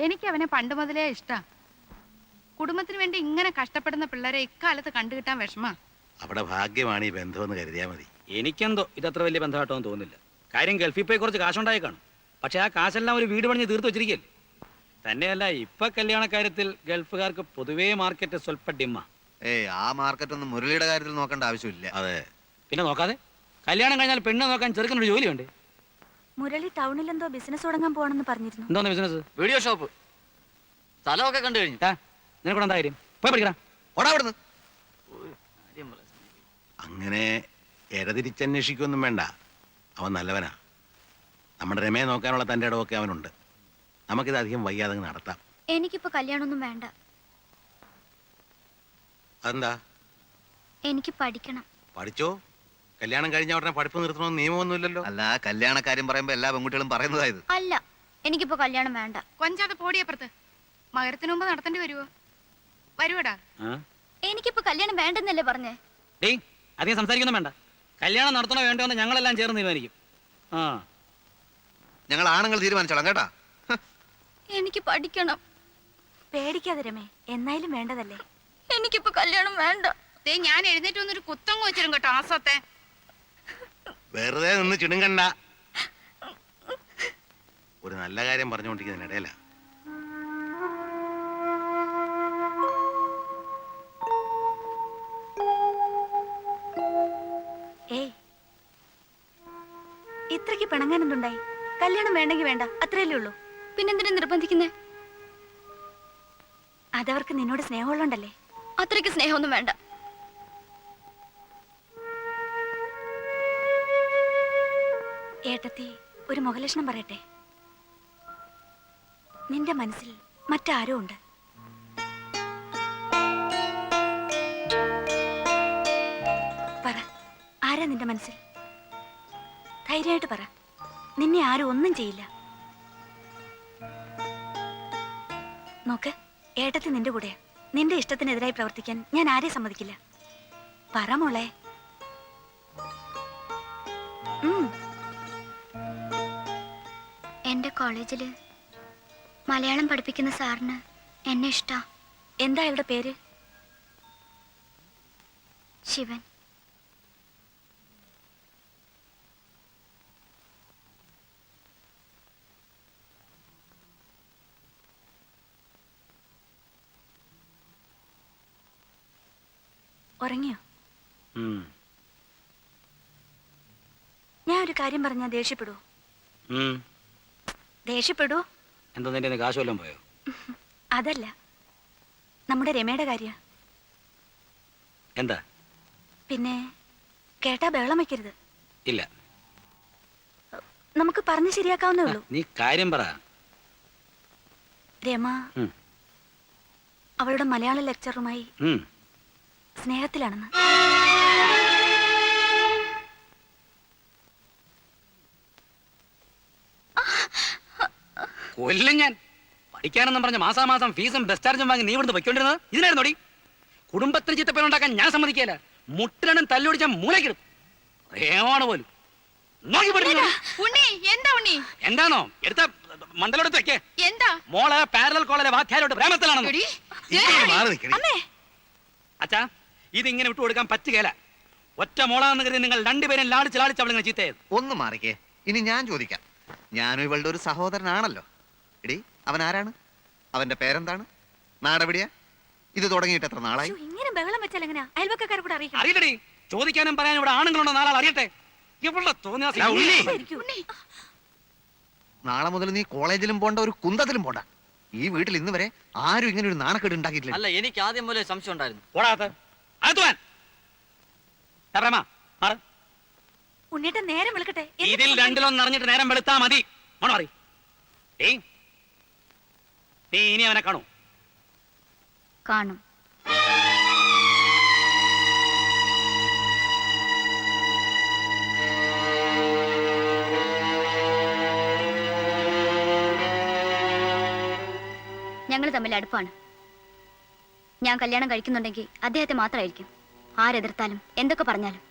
എനിക്ക് അവനെ പണ്ട് മുതലേ ഇഷ്ടാ. കുടുംബത്തിന് വേണ്ടി ഇങ്ങനെ കഷ്ടപ്പെടുന്ന പിള്ളേരെ ഇക്കാലത്ത് കണ്ടുകിട്ടാൻ വിഷമാ. അവിടെ ഭാഗ്യമാണ് ഈ ബന്ധമെന്ന് കരുതിയാ മതി. എനിക്കെന്തോ ഇതത്ര വലിയ ബന്ധമായിട്ടൊന്നും തോന്നുന്നില്ല. കാര്യം ഗൾഫിൽ പോയി കുറച്ച് കാശുണ്ടായി കാണും. പക്ഷെ ആ കാശെല്ലാം ഒരു വീട് പണിഞ്ഞ് തീർത്ത് വെച്ചിരിക്കല്ലേ. തന്നെയല്ല, ഇപ്പൊ കല്യാണ കാര്യത്തിൽ ഗൾഫുകാർക്ക് പൊതുവേ മാർക്കറ്റ് സ്വല്പ ഡിമ്മ. ആ മാർക്കറ്റ് ഒന്നും മുരളിയുടെ കാര്യത്തിൽ നോക്കേണ്ട ആവശ്യമില്ല. അതെ, പിന്നെ നോക്കാതെ കല്യാണം കഴിഞ്ഞാൽ പെണ്ണ് നോക്കാൻ ചെറുക്കനൊരു ജോലിയുണ്ട്. മുരളി ടൗണിൽ എന്തോ ബിസിനസ് തുടങ്ങാൻ പോകണമെന്ന് പറഞ്ഞിരുന്നു. എന്തോന്ന് ബിസിനസ്? Video shop. സ്ഥലമൊക്കെ കണ്ടു കഴിഞ്ഞു. നിനക്കൂടെ എന്താ കാര്യം? പോയി പഠിക്കണം. ഓടാവിടുന്ന്. അങ്ങനെ ഇരതിരിച്ചന്വേഷിക്കൊന്നും വേണ്ട. അവൻ നല്ലവനാ. നമ്മുടെ രമയെ നോക്കാനുള്ള തൻ്റെ ഇടമൊക്കെ അവനുണ്ട്. നമുക്കിത് അധികം വയ്യാതെ നടത്താം. എനിക്കിപ്പോ കല്യാണമൊന്നും വേണ്ട. അതെന്താ? എനിക്ക് പഠിക്കണം. പഠിച്ചോ. കല്യാണം കഴിഞ്ഞ ഉടനെ പഠിപ്പ് നിർത്തണമെന്ന് നിയമമൊന്നുമില്ലല്ലോ. അല്ല, കല്യാണ കാര്യം പറയുമ്പോ എല്ലാ പെൺകുട്ടികളും പറയുന്നതായത്. അല്ല, എനിക്കിപ്പോ കല്യാണം വേണ്ട. കൊഞ്ചാതെ പോടിയപ്പുറത്ത്. മകരത്തിന് മുമ്പ് നടത്തേണ്ടി വരുവോ? വരുവടാ. എനിക്കിപ്പോ കല്യാണം വേണ്ടെന്നല്ലേ പറഞ്ഞേ? അധികം സംസാരിക്കൊന്നും വേണ്ട. കല്യാണം നടത്തണോ വേണ്ടോ എന്ന് ഞങ്ങളെല്ലാം ചേർന്ന് തീരുമാനിക്കും. ഞങ്ങൾ ആണുങ്ങൾ തീരുമാനിച്ചോളാം കേട്ടാ. എനിക്ക് പഠിക്കണം. പേടിക്കാതെ രമേ, എന്നായാലും വേണ്ടതല്ലേ. എനിക്കിപ്പോ കല്യാണം വേണ്ട. ഞാൻ എഴുന്നേറ്റ് വന്നൊരു കുത്തങ്ങ് വെച്ചിരും കേട്ടോ ആസത്തെ. വെറുതെ നിന്ന് ചിണുങ്ങണ്ട. ഒരു നല്ല കാര്യം പറഞ്ഞുകൊണ്ടിരിക്കുന്നതിനിടയില. ഇത്രയ്ക്ക് പിണങ്ങാൻ എന്തുണ്ടായി? കല്യാണം വേണ്ടെങ്കിൽ വേണ്ട, അത്രയല്ലേ ഉള്ളൂ. പിന്നെന്തിനാ നിർബന്ധിക്കുന്നേ? അതവർക്ക് നിന്നോട് സ്നേഹമുള്ളണ്ടല്ലേ. അത്രയ്ക്ക് സ്നേഹമൊന്നും വേണ്ട. ഏട്ടത്തി, ഒരു മുഖലക്ഷണം പറയട്ടെ. നിന്റെ മനസ്സിൽ മറ്റാരോ ഉണ്ട്. പറ, ആരാ നിന്റെ മനസ്സിൽ? ധൈര്യമായിട്ട് പറ. നിന്നെ ആരും ഒന്നും ചെയ്യില്ല. നോക്ക്, ഏട്ടത്തി നിന്റെ കൂടെയാ. നിന്റെ ഇഷ്ടത്തിനെതിരായി പ്രവർത്തിക്കാൻ ഞാൻ ആരെയും സമ്മതിക്കില്ല. പറ മോളെ. എന്റെ കോളേജില് മലയാളം പഠിപ്പിക്കുന്ന സാറിന് എന്നെ ഇഷ്ടാ. എന്താ അയാളുടെ പേര്? ശിവൻ. ഉറങ്ങിയോ? ഞാൻ ഒരു കാര്യം പറഞ്ഞാ ദേഷ്യപ്പെടൂ? ദേഷ്യപ്പെടൂ? എന്താ നിന്റെ കാശ് വല്ലതും പോയോ? അതല്ല, നമ്മുടെ രമയുടെ കാര്യ. എന്താ? പിന്നെ കേട്ടാ ബഹളം വയ്ക്കരുത്. ഇല്ല, നമുക്ക് പറഞ്ഞ് ശരിയാക്കാവുന്നേ ഉള്ളൂ. നീ കാര്യം പറ. രമ അവളുടെ മലയാള ലെക്ചറുമായി സ്നേഹത്തിലാണെന്ന്. കൊല്ലും ഞാൻ. പഠിക്കാനെന്നും പറഞ്ഞ മാസാമാസം ഫീസും ബസ് ചാർജും വാങ്ങി നീ ഇവിടുന്ന് വെക്കൊണ്ടിരുന്നത് ഇതിനായിരുന്നോടി? കുടുംബത്തിന് ചിത്തപ്പേരുണ്ടാക്കാൻ ഞാൻ സമ്മതിക്കില്ല. മുട്ടിനും തല്ലുപിടിച്ച മൂലക്കിടും. പ്രേമാണ് പോലും. എന്താണോ എടുത്ത മണ്ടലോടത്ത് വെക്കേ? എന്താ മോള് പാരലൽ കോളേജിലെ വാധ്യാരോട് പ്രേമത്തിലാണെന്ന്. അച്ഛാ, ഇതിങ്ങനെ വിട്ടുകൊടുക്കാൻ പറ്റുകയില്ല. ഒറ്റ മോളാന്ന് കരുതി നിങ്ങൾ രണ്ടുപേരും ലാടിച്ച് ലാടിച്ച് അവളിങ്ങനെ ചീത്തയത്. ഒന്ന് മാറിക്കേ. ഇനി ഞാൻ ചോദിക്കാം. ഞാനും ഇവളുടെ ഒരു സഹോദരനാണല്ലോ. എടി, അവൻ ആരാണ്? അവന്റെ പേരെന്താണ്? നാടെവിടെയാ? ഇത് തുടങ്ങിയിട്ട് എത്ര നാളായി? ഇങ്ങനെ ബഹളം വെച്ചാൽ എങ്ങനെയാ അയൽവക്കാരെ കൂടെ അറിയിക്കണം? അറിയില്ലടി, ചോദിക്കാനും പറയാനും ഇവിടെ ആണുങ്ങളുണ്ടോ? നാളെ അറിയട്ടെ. ഇവളുടെ നാളെ മുതൽ നീ കോളേജിലും പോണ്ട, ഒരു കുന്തത്തിലും പോണ്ട. ഈ വീട്ടിൽ ഇന്ന് വരെ ആരും ഇങ്ങനെ ഒരു നാണക്കേട് ഉണ്ടാക്കിയിട്ടില്ല. അല്ല, എനിക്ക് ആദ്യം പോലെ സംശയം ഉണ്ടായിരുന്നു. ഉണ്ണിയേട്ടൻ നേരം വിളിക്കട്ടെ. ഇതിൽ രണ്ടിലൊന്നും അറിഞ്ഞിട്ട് നേരം വെളുത്താ മതി. നീ ഇനി അവനെ കാണൂ? കാണും. ഞങ്ങൾ തമ്മിൽ അടുപ്പാണ്. ഞാൻ കല്യാണം കഴിക്കുന്നുണ്ടെങ്കിൽ അദ്ദേഹത്തെ മാത്രമായിരിക്കും. ആരെതിർത്താലും എന്തൊക്കെ പറഞ്ഞാലും.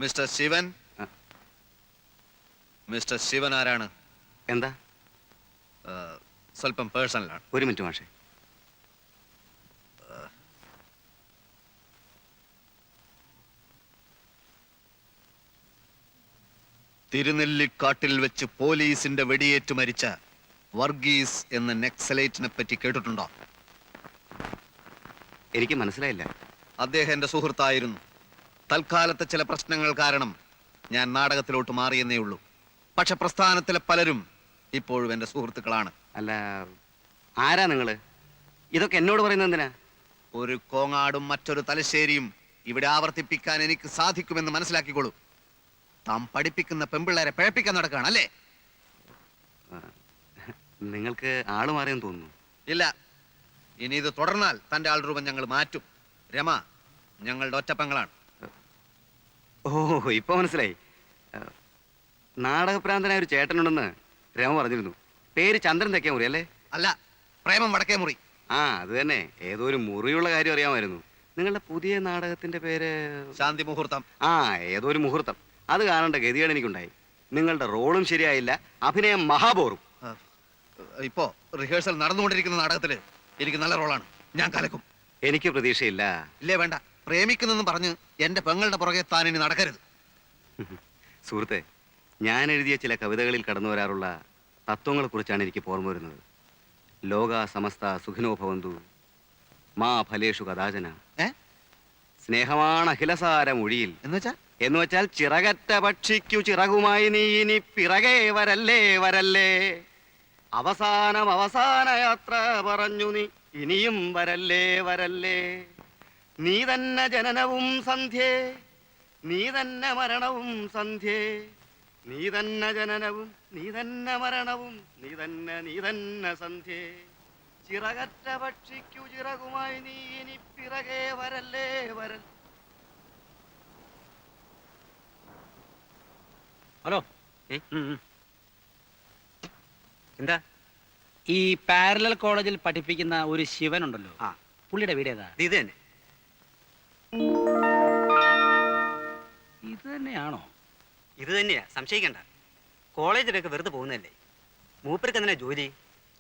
മിസ്റ്റർ ശിവൻ. മിസ്റ്റർ ശിവൻ ആരാണ്? എന്താ? സ്വല്പം പേഴ്സണലാണ്. ഒരു മിനിറ്റ് മാഷെ. തിരുനെല്ലിക്കാട്ടിൽ വെച്ച് പോലീസിന്റെ വെടിയേറ്റ് മരിച്ച വർഗീസ് എന്ന നെക്സലൈറ്റിനെ പറ്റി കേട്ടിട്ടുണ്ടോ? എനിക്ക് മനസ്സിലായില്ല. അദ്ദേഹം എന്റെ സുഹൃത്തായിരുന്നു. തൽക്കാലത്തെ ചില പ്രശ്നങ്ങൾ കാരണം ഞാൻ നാടകത്തിലോട്ട് മാറിയെന്നേ ഉള്ളൂ. പക്ഷെ പ്രസ്ഥാനത്തിലെ പലരും ഇപ്പോഴും എന്റെ സുഹൃത്തുക്കളാണ്. അല്ല, ആരാ നിങ്ങള്? ഇതൊക്കെ എന്നോട് പറയുന്നത് എന്തിനാ? ഒരു കോങ്ങാടും മറ്റൊരു തലശ്ശേരിയും ഇവിടെ ആവർത്തിപ്പിക്കാൻ എനിക്ക് സാധിക്കുമെന്ന് മനസ്സിലാക്കിക്കോളൂ. താൻ പഠിപ്പിക്കുന്ന പെമ്പിള്ളേരെ പിഴപ്പിക്കാൻ നടക്കുകയാണ് അല്ലേ? നിങ്ങൾക്ക് ആള് മാറിയെന്ന് തോന്നുന്നു. ഇല്ല, ഇനി ഇത് തുടർന്നാൽ തന്റെ ആൾ രൂപം ഞങ്ങൾ മാറ്റും. രമ ഞങ്ങളുടെ ഒറ്റപ്പങ്ങളാണ്. ഓ, ഇപ്പൊ മനസ്സിലായി. നാടകപ്രാന്തനായ ഒരു ചേട്ടനുണ്ടെന്ന് രമ പറഞ്ഞിരുന്നു. പേര് ചന്ദ്രൻ തെക്കേ മുറി അല്ലേ? അല്ല, പ്രേമം വടക്കേ മുറി. ആ, അത് തന്നെ. ഏതോ ഒരു മുറിയുള്ള കാര്യം അറിയാമായിരുന്നു. നിങ്ങളുടെ പുതിയ നാടകത്തിന്റെ പേര്? ശാന്തി മുഹൂർത്തം. ആ, ഏതോ ഒരു മുഹൂർത്തം. അത് കാണേണ്ട ഗതികേട് എനിക്കുണ്ടായി. നിങ്ങളുടെ റോളും ശരിയായില്ല, അഭിനയം മഹാബോറും. ഇപ്പോ റിഹേഴ്സൽ നടന്നുകൊണ്ടിരിക്കുന്ന നാടകത്തില് എനിക്ക് നല്ല റോളാണ്. ഞാൻ കലക്കും. എനിക്ക് പ്രതീക്ഷയില്ല. ഇല്ലേ, വേണ്ട. പ്രേമിക്കുന്നെന്ന് പറഞ്ഞ് എന്റെ പെങ്ങളുടെ പുറകെ താൻ ഇനി നടക്കരുത്. സുഹൃത്തെ, ഞാൻ എഴുതിയ ചില കവിതകളിൽ കടന്നു വരാറുള്ള തത്വങ്ങളെ കുറിച്ചാണ് എനിക്ക് ഓർമ്മ വരുന്നത്. ലോക സമസ്ത സുഖിനോ ഭവന്തു, മാ ഫലേഷു കഥാചന. സ്നേഹമാണ് അഖിലസാര മൊഴിയിൽ എന്ന് വെച്ചാൽ ചിറകറ്റ പക്ഷിക്കു ചിറകുമായി നീ ഇനി പിറകെ വരല്ലേ വരല്ലേ. അവസാന യാത്ര പറഞ്ഞു നീ ഇനിയും വരല്ലേ വരല്ലേ. നീ തന്നെ ജനനവും സന്ധ്യേ, നീ തന്നെ മരണവും സന്ധ്യേ. നീ തന്നെ ജനനവും നീ തന്നെ മരണവും നീ തന്നെ സന്ധ്യേ. ചിറകറ്റ പക്ഷിക്കു ചിറകുമായി നീ ഇനി പിറകെ വരല്ലേ വരൽ. ഹലോ. എന്താ? ഈ പാരലൽ കോളേജിൽ പഠിപ്പിക്കുന്ന ഒരു ശിവനുണ്ടല്ലോ, പുള്ളിയുടെ വീട് ഏതാ? ഇത് തന്നെ. ഇത് തന്നെയാണോ? ഇത് തന്നെയാ, സംശയിക്കണ്ട. കോളേജിലൊക്കെ വെറുതെ പോകുന്നതല്ലേ. മൂപ്പർക്ക് എന്തിനാ ജോലി?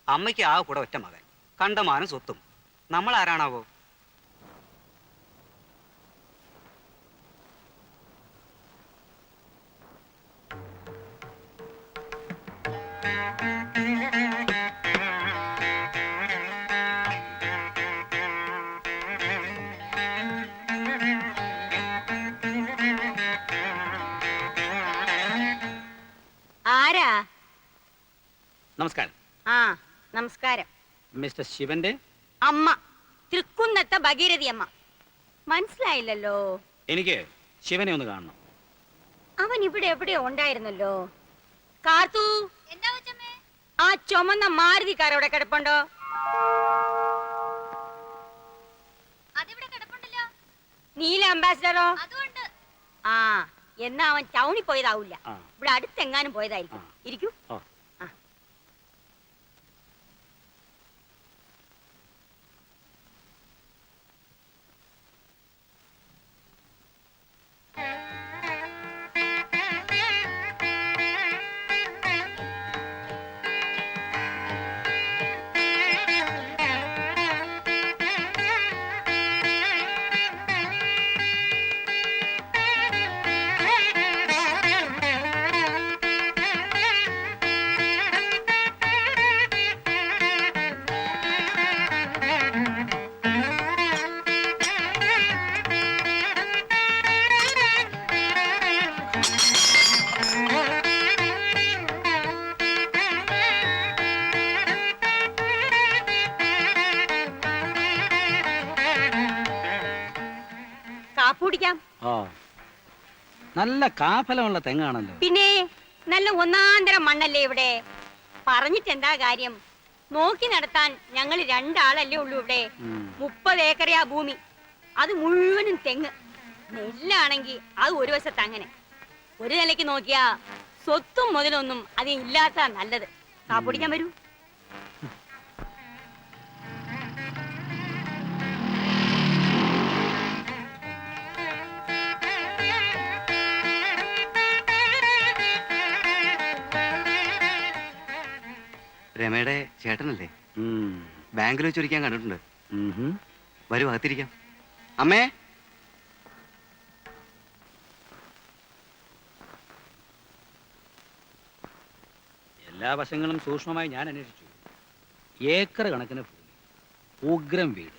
അമ്മയ്ക്ക് ആ കൂടെ ഒറ്റ മകൻ, കണ്ടമാനം സ്വത്തും. നമ്മൾ ആരാണാവോ? ആരാ? നമസ്കാരം. ആ, നമസ്കാരം. മിസ്റ്റർ ശിവന്റെ അമ്മ, തൃക്കുന്നത്തെ ഭഗീരഥി അമ്മ. മനസ്സിലായില്ലല്ലോ. എനിക്ക് ശിവനെ ഒന്ന് കാണണം. അവൻ ഇവിടെ എവിടെയോ ഉണ്ടായിരുന്നല്ലോ. കാർത്തു, ആ ചുമന്ന മാരുതി കാർ അവിടെ കിടപ്പുണ്ടോ? നീല അംബാസിഡറോ? ആ, എന്നാ അവൻ ടൗണിൽ പോയതാവൂല. ഇവിടെ അടുത്തെങ്ങാനും പോയതായിരിക്കും. ഇരിക്കൂ. കാപ്പുടിക്കാം. നല്ല കാഫലമുള്ള തെങ്ങാണല്ലോ. പിന്നെ നല്ല ഒന്നാന്തരം മണ്ണല്ലേ ഇവിടെ. പറഞ്ഞിട്ട് എന്താ കാര്യം? നോക്കി നടത്താൻ ഞങ്ങൾ രണ്ടാളല്ലേ ഉള്ളൂ ഇവിടെ. 30 ഏക്കറയാ ഭൂമി, അത് മുഴുവനും തെങ്ങ്. നെല്ലാണെങ്കിൽ അത് ഒരു വശത്ത്. അങ്ങനെ ഒരു നിലയ്ക്ക് നോക്കിയാ സ്വത്തും മുതലൊന്നും അതില്ലാത്ത നല്ലത്. കാപ്പുടിക്കാൻ വരൂ. രമയുടെ ചേട്ടനല്ലേ? ഉം. ബാങ്കിൽ വെച്ചൊരിക്കാൻ കണ്ടിട്ടുണ്ട്. ഉംഹും. വരൂ, അകത്തിരിക്കാം. അമ്മേ, എല്ലാ വശങ്ങളും സൂക്ഷ്മമായി ഞാൻ അന്വേഷിച്ചു. ഏക്കർ കണക്കിന് ഭൂമി, ഉഗ്രം വീട്.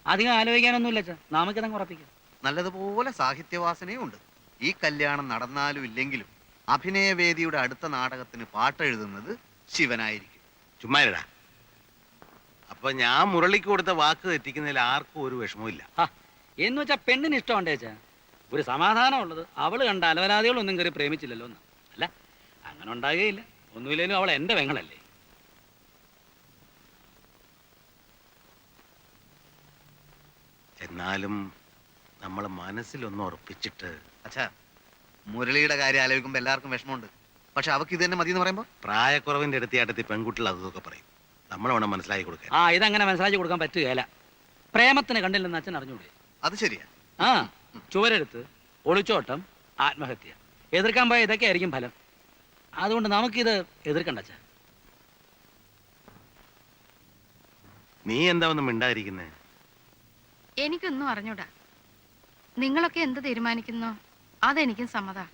അധികം ആലോചിക്കാനൊന്നുമില്ല അച്ഛാ, നമുക്കിതങ്ങ് ഉറപ്പിക്കാം. നല്ലതുപോലെ സാഹിത്യവാസനയും ഉണ്ട്. ഈ കല്യാണം നടന്നാലും ഇല്ലെങ്കിലും അഭിനയവേദിയുടെ അടുത്ത നാടകത്തിന് പാട്ടെഴുതുന്നത് ശിവനായിരിക്കും. ചുമ്മാരടാ. അപ്പൊ ഞാൻ മുരളിക്ക് കൊടുത്ത വാക്ക് തെറ്റിക്കുന്നതിൽ ആർക്കും ഒരു വിഷമവും ഹാ, എന്ന് വെച്ചാ പെണ്ണിന് ഇഷ്ടമുണ്ടേ അച്ഛാ. ഒരു സമാധാനം ഉള്ളത് അവള് കണ്ട അലവലാദികളൊന്നും കയറി പ്രേമിച്ചില്ലല്ലോ എന്ന്. അല്ല, അങ്ങനെ ഉണ്ടാകുകയില്ല. ഒന്നുമില്ലേലും അവൾ എന്റെ പെങ്ങളല്ലേ. എന്നാലും നമ്മൾ മനസ്സിലൊന്ന് ഉറപ്പിച്ചിട്ട് അച്ഛാ, മുരളിയുടെ കാര്യം ആലോചിക്കുമ്പോൾ എല്ലാവർക്കും വിഷമമുണ്ട്. പക്ഷെ അവക്ക് ഇത് തന്നെ മതി എന്ന് പറയുമ്പോൾ പ്രായക്കുറവിന്റെ അടുത്തിയാട്ടത്തിൽ പെൺകുട്ടികൾ അതൊക്കെ പറയും. നമ്മൾ വേണം മനസ്സിലാക്കി കൊടുക്കാൻ. ആ, ഇതങ്ങനെ മനസ്സിലാക്കി കൊടുക്കാൻ പറ്റുകയില്ല. പ്രേമത്തിന് കണ്ടില്ലെന്ന് അച്ഛൻ അറിഞ്ഞൂടെ? അത് ശരിയാ. ആ, ചുവരെടുത്ത്, ഒളിച്ചോട്ടം, ആത്മഹത്യ, എതിർക്കാൻ പോയ ഇതൊക്കെ ആയിരിക്കും ഫലം. അതുകൊണ്ട് നമുക്കിത് എതിർക്കണ്ട അച്ഛാ. നീ എന്താ ഒന്നും മിണ്ടാതിരിക്കുന്നേ? എനിക്കൊന്നും അറിഞ്ഞൂടാ. നിങ്ങളൊക്കെ എന്ത് തീരുമാനിക്കുന്നോ അതെനിക്കും സമ്മതാ.